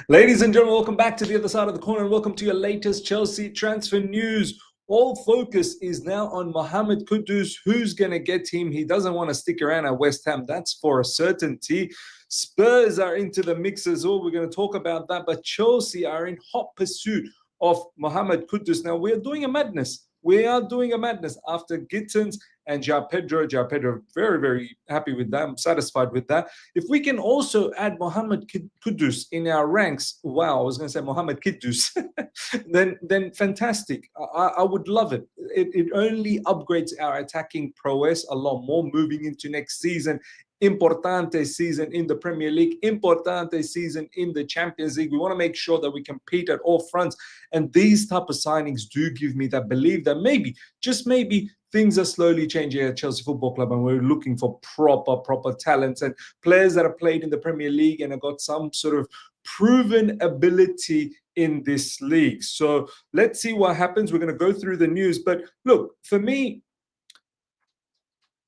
Ladies and gentlemen, welcome back to the other side of the corner and welcome to your latest Chelsea transfer news. All focus is now on Mohammed Kudus. Who's going to get him? He doesn't want to stick around at West Ham. That's for a certainty. Spurs are into the mix as well. We're going to talk about that. But Chelsea are in hot pursuit of Mohammed Kudus. Now, we're doing a madness. We are doing a madness after Gittins and João Pedro. João Pedro, very, very happy with that. I'm satisfied with that. If we can also add Mohammed Kudus in our ranks, wow, I was going to say Mohammed Kudus, then fantastic. I would love it. It only upgrades our attacking prowess a lot more moving into next season. Importante season in the Premier League, importante season in the Champions League. We want to make sure that we compete at all fronts. And these type of signings do give me that belief that maybe, just maybe, things are slowly changing at Chelsea Football Club, and we're looking for proper talents and players that have played in the Premier League and have got some sort of proven ability in this league. So let's see what happens. We're going to go through the news. But look, for me,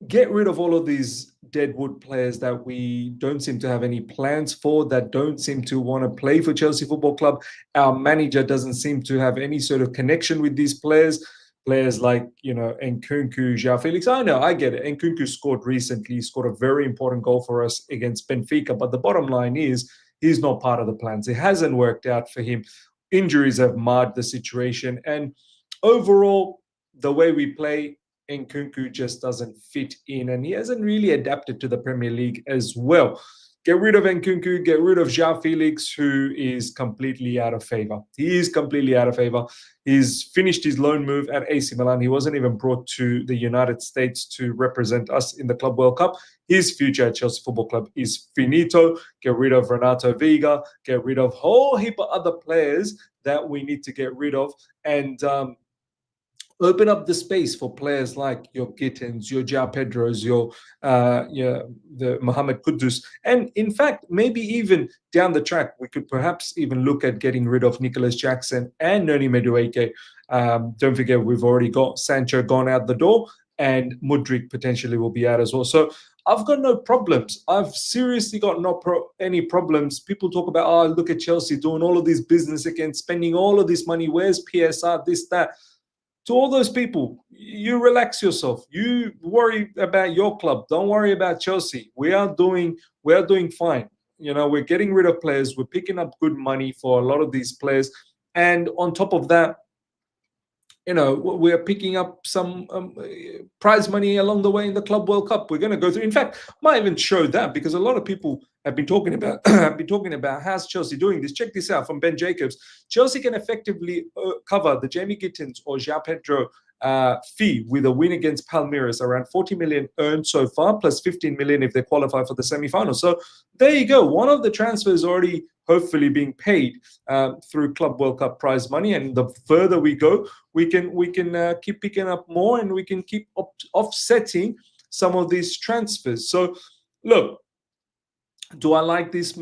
get rid of all of these deadwood players that we don't seem to have any plans for, that don't seem to want to play for Chelsea Football Club. Our manager doesn't seem to have any sort of connection with these players. Players like, Nkunku, João Felix. I know, I get it. Nkunku scored recently. He scored a very important goal for us against Benfica. But the bottom line is, he's not part of the plans. It hasn't worked out for him. Injuries have marred the situation. And overall, the way we play, Nkunku just doesn't fit in, and he hasn't really adapted to the Premier League as well. Get rid of Nkunku, get rid of João Felix, who is completely out of favor. He is completely out of favor. He's finished his loan move at AC Milan. He wasn't even brought to the United States to represent us in the Club World Cup. His future at Chelsea Football Club is finito. Get rid of Renato Vega. Get rid of a whole heap of other players that we need to get rid of. And open up the space for players like your Gittins, your João Pedros, the Mohammed Kudus. And in fact, maybe even down the track, we could perhaps even look at getting rid of Nicholas Jackson and Noni Madueke. Don't forget, we've already got Sancho gone out the door, and Mudryk potentially will be out as well. So I've got no problems. I've seriously got any problems. People talk about, oh, look at Chelsea doing all of this business again, spending all of this money. Where's PSR, this, that? To all those people, you relax yourself. You worry about your club. Don't worry about Chelsea. We are doing fine. We're getting rid of players. We're picking up good money for a lot of these players. And on top of that, we're picking up some prize money along the way in the Club World Cup. We're going to go through. In fact, might even show that, because a lot of people have been talking about how's Chelsea doing this. Check this out from Ben Jacobs. Chelsea can effectively cover the Jamie Gittins or João Pedro fee with a win against Palmeiras, around 40 million earned so far, plus 15 million if they qualify for the semi-final. So there you go. One of the transfers already hopefully being paid through Club World Cup prize money. And the further we go, we can keep picking up more, and we can keep offsetting some of these transfers. So look, do I like this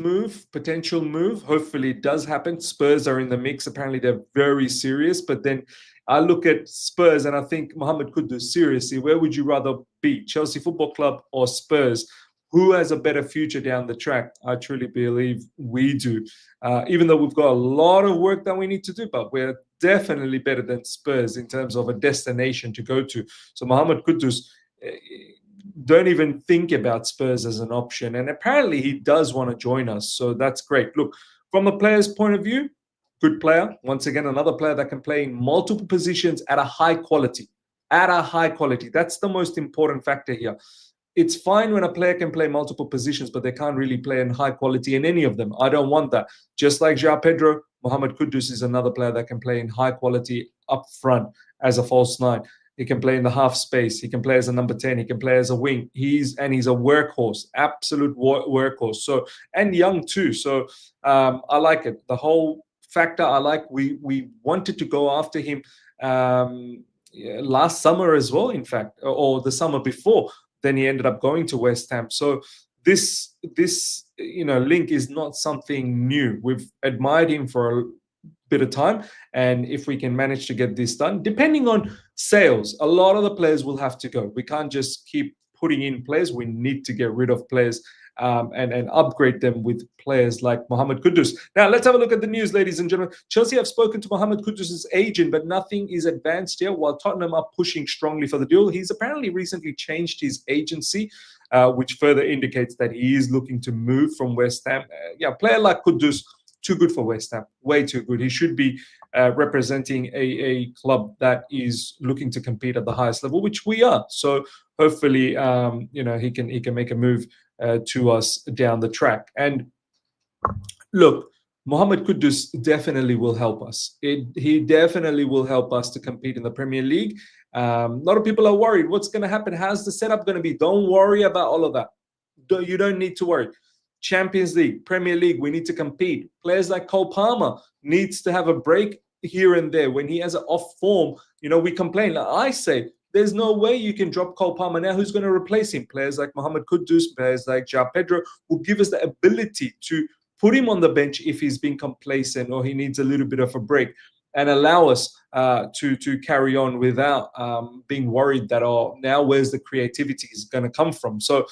potential move? Hopefully it does happen. Spurs are in the mix. Apparently they're very serious. But then I look at Spurs and I think, Mohammed Kudus, seriously, where would you rather be? Chelsea Football Club or Spurs? Who has a better future down the track? I truly believe we do. Even though we've got a lot of work that we need to do, but we're definitely better than Spurs in terms of a destination to go to. So Mohammed Kudus, don't even think about Spurs as an option. And apparently he does want to join us. So that's great. Look, from a player's point of view, good player. Once again, another player that can play in multiple positions at a high quality. At a high quality. That's the most important factor here. It's fine when a player can play multiple positions, but they can't really play in high quality in any of them. I don't want that. Just like João Pedro, Mohammed Kudus is another player that can play in high quality up front as a false nine. He can play in the half space. He can play as a number 10. He can play as a wing. He's a workhorse, absolute workhorse. So, and young too. So I like it. The whole factor I like. We wanted to go after him last summer as well, in fact, or the summer before. Then he ended up going to West Ham. So this link is not something new. We've admired him for a bit of time, and if we can manage to get this done, depending on sales, a lot of the players will have to go. We can't just keep putting in players. We need to get rid of players and upgrade them with players like Mohammed Kudus. Now, let's have a look at the news, ladies and gentlemen. Chelsea have spoken to Mohammed Kudus' agent, but nothing is advanced yet, while Tottenham are pushing strongly for the deal. He's apparently recently changed his agency, which further indicates that he is looking to move from West Ham. Yeah, player like Kudus, too good for West Ham, way too good. He should be representing a club that is looking to compete at the highest level, which we are. So hopefully, he can make a move to us down the track. And look, Mohammed Kudus definitely will help us. He definitely will help us to compete in the Premier League. A lot of people are worried. What's going to happen? How's the setup going to be? Don't worry about all of that. You don't need to worry. Champions League, Premier League, we need to compete. Players like Cole Palmer needs to have a break here and there. When he has an off form, we complain. Like I say, there's no way you can drop Cole Palmer now. Who's going to replace him? Players like Mohammed Kudus, players like João Pedro will give us the ability to put him on the bench if he's been complacent or he needs a little bit of a break, and allow us to carry on without being worried that, now where's the creativity is going to come from. So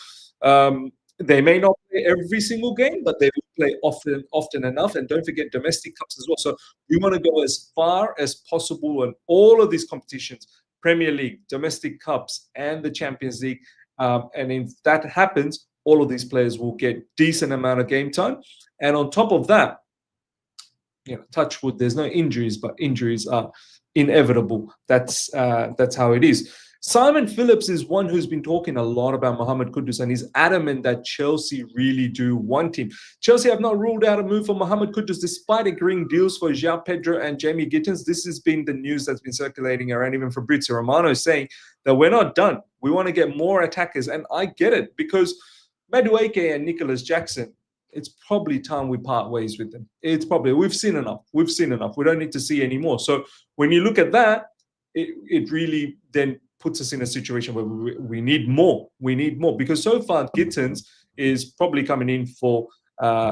they may not play every single game, but they will play often enough. And don't forget domestic cups as well. So we want to go as far as possible in all of these competitions. Premier League, domestic cups, and the Champions League. And if that happens, all of these players will get decent amount of game time. And on top of that, touch wood, there's no injuries, but injuries are inevitable. That's how it is. Simon Phillips is one who's been talking a lot about Mohammed Kudus, and he's adamant that Chelsea really do want him. Chelsea have not ruled out a move for Mohammed Kudus despite agreeing deals for João Pedro and Jamie Gittins. This has been the news that's been circulating around. Even Fabrizio Romano saying that we're not done. We want to get more attackers. And I get it, because Madueke and Nicholas Jackson, it's probably time we part ways with them. We've seen enough. We don't need to see any more. So when you look at that, it really then puts us in a situation where we need more. We need more, because so far Gittins is probably coming in for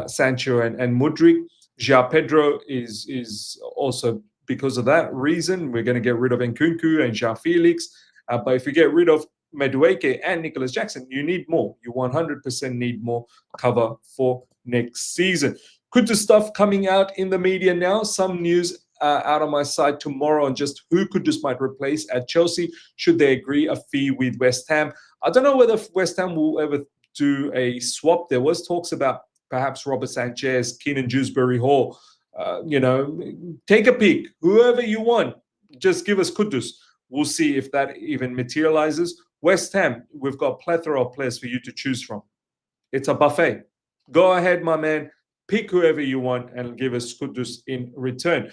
Sancho and Mudryk. João Pedro is also, because of that reason, we're going to get rid of Nkunku and João Felix. But if you get rid of Madueke and Nicholas Jackson, you need more. You 100% need more cover for next season. Kudus stuff coming out in the media now. Some news out on my side tomorrow on just who Kudus might replace at Chelsea, should they agree a fee with West Ham. I don't know whether West Ham will ever do a swap. There was talks about perhaps Robert Sanchez, Keenan Dewsbury Hall. Take a pick. Whoever you want, just give us Kudus. We'll see if that even materializes. West Ham, we've got a plethora of players for you to choose from. It's a buffet. Go ahead, my man. Pick whoever you want and give us Kudus in return.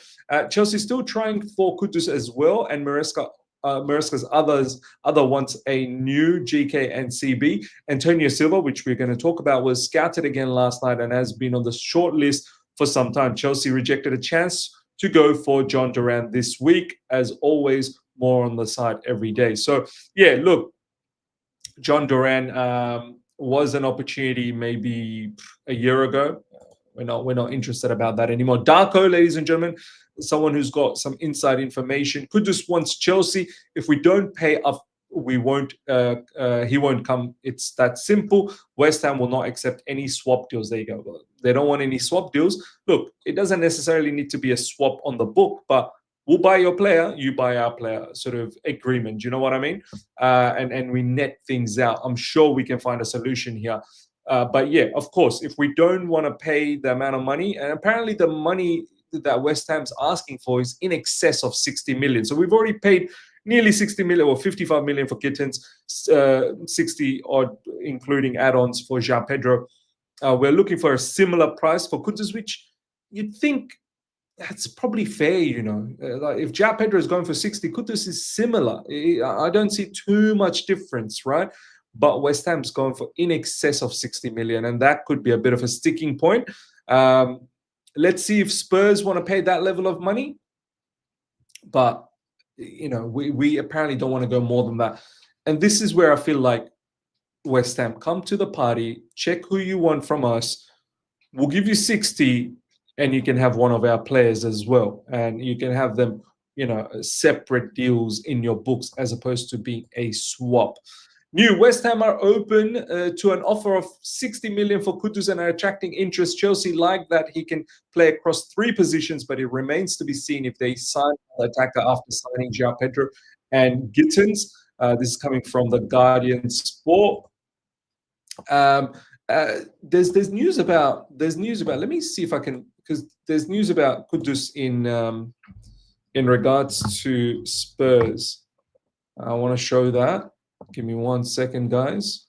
Chelsea still trying for Kudus as well, and Maresca's other wants a new GK and CB. Antonio Silva, which we're going to talk about, was scouted again last night and has been on the short list for some time. Chelsea rejected a chance to go for John Duran this week. As always, more on the side every day. So, yeah, look, John Duran was an opportunity maybe a year ago. We're not interested about that anymore. Darko, ladies and gentlemen, someone who's got some inside information. Kudus wants Chelsea. If we don't pay up, we won't. He won't come. It's that simple. West Ham will not accept any swap deals. There you go. They don't want any swap deals. Look, it doesn't necessarily need to be a swap on the book, but we'll buy your player, you buy our player, sort of agreement. You know what I mean? And we net things out. I'm sure we can find a solution here. But yeah, of course, if we don't want to pay the amount of money, and apparently the money that West Ham's asking for is in excess of 60 million. So we've already paid nearly 60 million or 55 million for Gittins, 60 odd, including add-ons for João Pedro. We're looking for a similar price for Kudus, which you'd think that's probably fair, like if João Pedro is going for 60, Kudus is similar. I don't see too much difference, right? But West Ham's going for in excess of 60 million, and that could be a bit of a sticking point. Let's see if Spurs want to pay that level of money. But, we apparently don't want to go more than that. And this is where I feel like West Ham, come to the party, check who you want from us. We'll give you 60, and you can have one of our players as well. And you can have them, separate deals in your books as opposed to being a swap. New West Ham are open to an offer of 60 million for Kudus and are attracting interest. Chelsea like that he can play across 3 positions, but it remains to be seen if they sign the attacker after signing João Pedro and Gittins. This is coming from the Guardian Sport. There's news about. Let me see if I can, because there's news about Kudus in regards to Spurs. I want to show that. Give me 1 second, guys.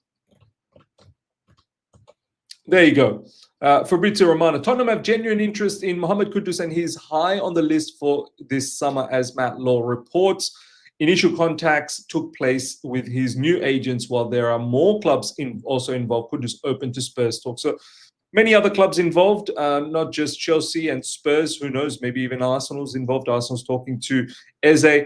There you go. Fabrizio Romano. Tottenham have genuine interest in Mohammed Kudus and he's high on the list for this summer, as Matt Law reports. Initial contacts took place with his new agents, while there are more clubs also involved. Kudus open to Spurs talk. So many other clubs involved, not just Chelsea and Spurs. Who knows? Maybe even Arsenal's involved. Arsenal's talking to Eze.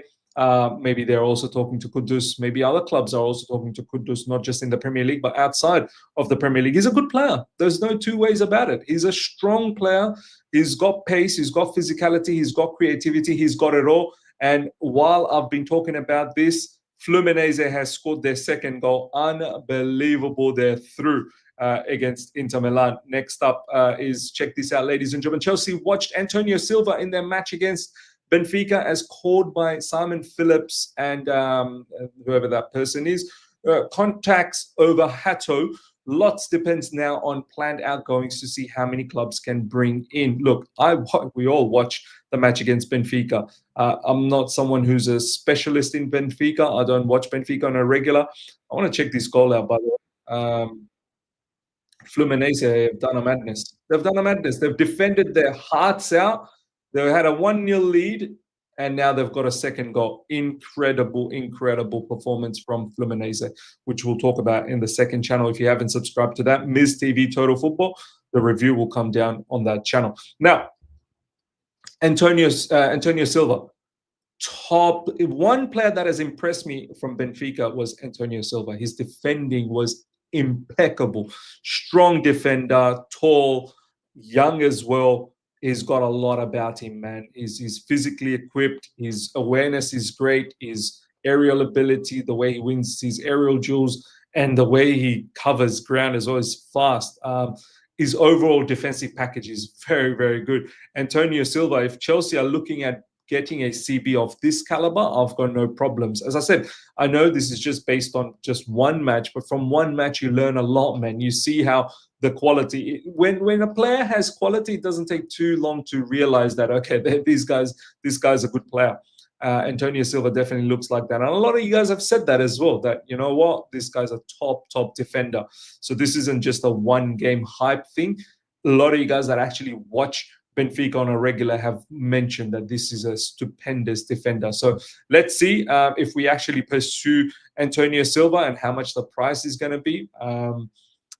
Maybe they're also talking to Kudus. Maybe other clubs are also talking to Kudus, not just in the Premier League, but outside of the Premier League. He's a good player. There's no two ways about it. He's a strong player. He's got pace. He's got physicality. He's got creativity. He's got it all. And while I've been talking about this, Fluminense has scored their second goal. Unbelievable. They're through against Inter Milan. Next up is, check this out, ladies and gentlemen. Chelsea watched Antonio Silva in their match against Benfica, as called by Simon Phillips and whoever that person is. Contacts over Hato. Lots depends now on planned outgoings to see how many clubs can bring in. Look, we all watched the match against Benfica. I'm not someone who's a specialist in Benfica. I don't watch Benfica on a regular. I want to check this goal out, by the way. Fluminense have done a madness. They've done a madness. They've defended their hearts out. They had a 1-0 lead, and now they've got a second goal. Incredible, incredible performance from Fluminense, which we'll talk about in the second channel. If you haven't subscribed to that, Ms. TV Total Football, the review will come down on that channel. Now, Antonio Silva. One player that has impressed me from Benfica was Antonio Silva. His defending was impeccable. Strong defender, tall, young as well. He's got a lot about him, man. He's physically equipped. His awareness is great. His aerial ability, the way he wins his aerial duels, and the way he covers ground is always fast. His overall defensive package is very, very good. Antonio Silva, if Chelsea are looking at getting a CB of this caliber, I've got no problems. As I said, I know this is just based on just one match, but from one match you learn a lot, man. You see how the quality, when a player has quality, it doesn't take too long to realize that, okay, this guy's a good player. Antonio Silva definitely looks like that. And a lot of you guys have said that as well, that, you know what, this guy's a top defender. So this isn't just a one-game hype thing. A lot of you guys that actually watch Benfica on a regular have mentioned that this is a stupendous defender. So let's see if we actually pursue Antonio Silva and how much the price is going to be.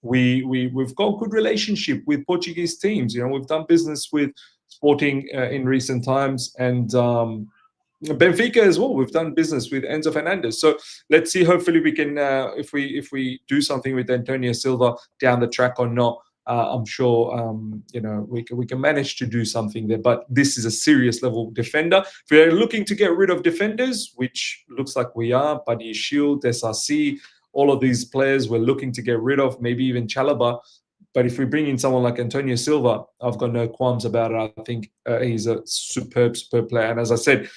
We've got a good relationship with Portuguese teams. You know, we've done business with Sporting in recent times, and Benfica as well. We've done business with Enzo Fernandez. So let's see. Hopefully, we can if we do something with Antonio Silva down the track or not. I'm sure you know, we can manage to do something there. But this is a serious level defender. If we're looking to get rid of defenders, which looks like we are, Buddy Shield, SRC, all of these players we're looking to get rid of, maybe even Chalobah. But if we bring in someone like Antonio Silva, I've got no qualms about it. I think he's a superb player. And as I said,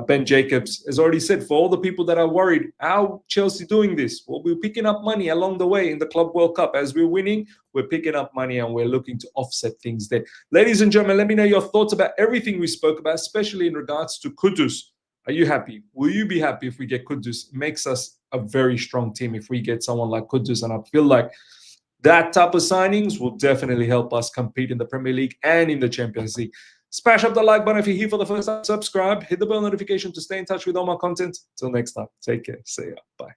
Ben Jacobs has already said, for all the people that are worried, how Chelsea doing this? Well, we're picking up money along the way in the Club World Cup. As we're winning, we're picking up money and we're looking to offset things there. Ladies and gentlemen, let me know your thoughts about everything we spoke about, especially in regards to Kudus. Are you happy? Will you be happy if we get Kudus? It makes us a very strong team if we get someone like Kudus. And I feel like that type of signings will definitely help us compete in the Premier League and in the Champions League. Smash up the like button if you're here for the first time. Subscribe. Hit the bell notification to stay in touch with all my content. Till next time. Take care. See ya. Bye.